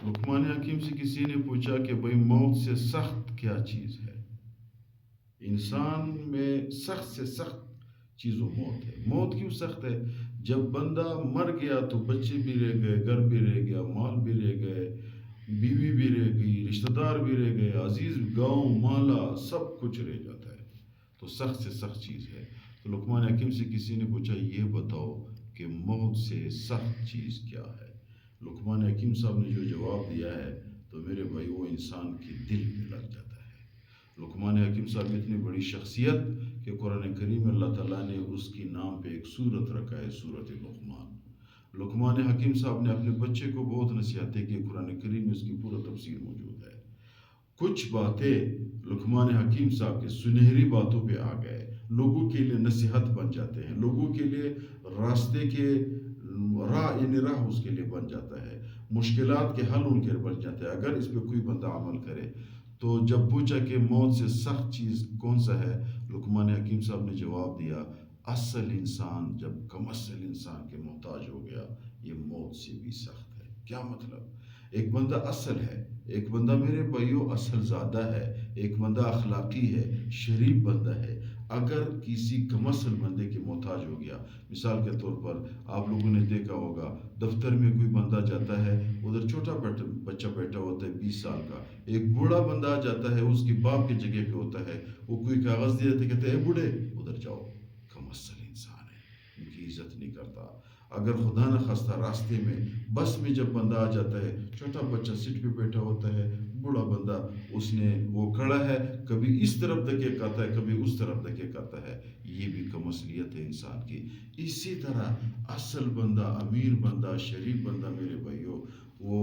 لقمان حکیم سے کسی نے پوچھا کہ بھائی موت سے سخت کیا چیز ہے؟ انسان میں سخت سے سخت چیز و موت ہے۔ موت کیوں سخت ہے؟ جب بندہ مر گیا تو بچے بھی رہ گئے، گھر بھی رہ گیا، مال بھی رہ گئے، بیوی بھی رہ گئی، رشتہ دار بھی رہ گئے، عزیز گاؤں مالا سب کچھ رہ جاتا ہے، تو سخت سے سخت چیز ہے۔ تو لقمان حکیم سے کسی نے پوچھا یہ بتاؤ کہ موت سے سخت چیز کیا ہے؟ لقمان حکیم صاحب نے جو جواب دیا ہے تو میرے بھائی وہ انسان کے دل میں لگ جاتا ہے۔ لقمان حکیم صاحب اتنی بڑی شخصیت کہ قرآن کریم میں اللہ تعالیٰ نے اس کی نام پہ ایک سورت رکھا ہے، سورت لقمان۔ لقمان حکیم صاحب نے اپنے بچے کو بہت نصیحتیں کی، قرآن کریم میں اس کی پورا تفسیر موجود ہے۔ کچھ باتیں لقمان حکیم صاحب کے سنہری باتوں پہ آ گئے، لوگوں کے لیے نصیحت بن جاتے ہیں، لوگوں کے لیے راستے کے راہ اس کے لیے بن جاتا ہے، مشکلات کے حل ان کے بن جاتے ہیں اگر اس پہ کوئی بندہ عمل کرے۔ تو جب پوچھا کہ موت سے سخت چیز کون سا ہے، لقمان حکیم صاحب نے جواب دیا اصل انسان جب کم اصل انسان کے محتاج ہو گیا یہ موت سے بھی سخت ہے۔ کیا مطلب؟ ایک بندہ اصل ہے، ایک بندہ میرے بھائیوں اصل زادہ ہے، ایک بندہ اخلاقی ہے، شریف بندہ ہے، اگر کسی کم اصل بندے کے محتاج ہو گیا، مثال کے طور پر آپ لوگوں نے دیکھا ہوگا دفتر میں کوئی بندہ جاتا ہے، ادھر چھوٹا بچہ بیٹھا ہوتا ہے 20 سال کا، ایک بوڑھا بندہ جاتا ہے اس کی باپ کی جگہ پہ ہوتا ہے، وہ کوئی کاغذ دے دیتے کہتے ہیں اے بوڑھے ادھر جاؤ، کم اصل انسان ہے، ان کی عزت نہیں کرتا۔ اگر خدا نہ خواستہ راستے میں بس میں جب بندہ آ جاتا ہے، چھوٹا بچہ سیٹ پہ بیٹھا ہوتا ہے، بوڑھا بندہ اس نے وہ کھڑا ہے، کبھی اس طرف دھکے کرتا ہے کبھی اس طرف دھکے کرتا ہے، یہ بھی کم اصلیت ہے انسان کی۔ اسی طرح اصل بندہ، امیر بندہ، شریف بندہ میرے بھائیوں وہ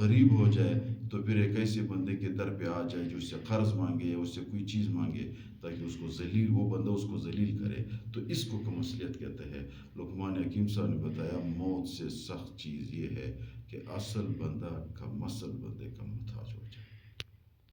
غریب ہو جائے تو پھر ایک ایسے بندے کے در پہ آ جائے جو اس سے قرض مانگے یا اس سے کوئی چیز مانگے تاکہ اس کو ذلیل، وہ بندہ اس کو ذلیل کرے، تو اس کو کم اصلیت کہتے ہیں۔ لقمان حکیم صاحب نے بتایا موت سے سخت چیز یہ ہے کہ اصل بندہ کم اصل بندے کا محتاج ہو جائے۔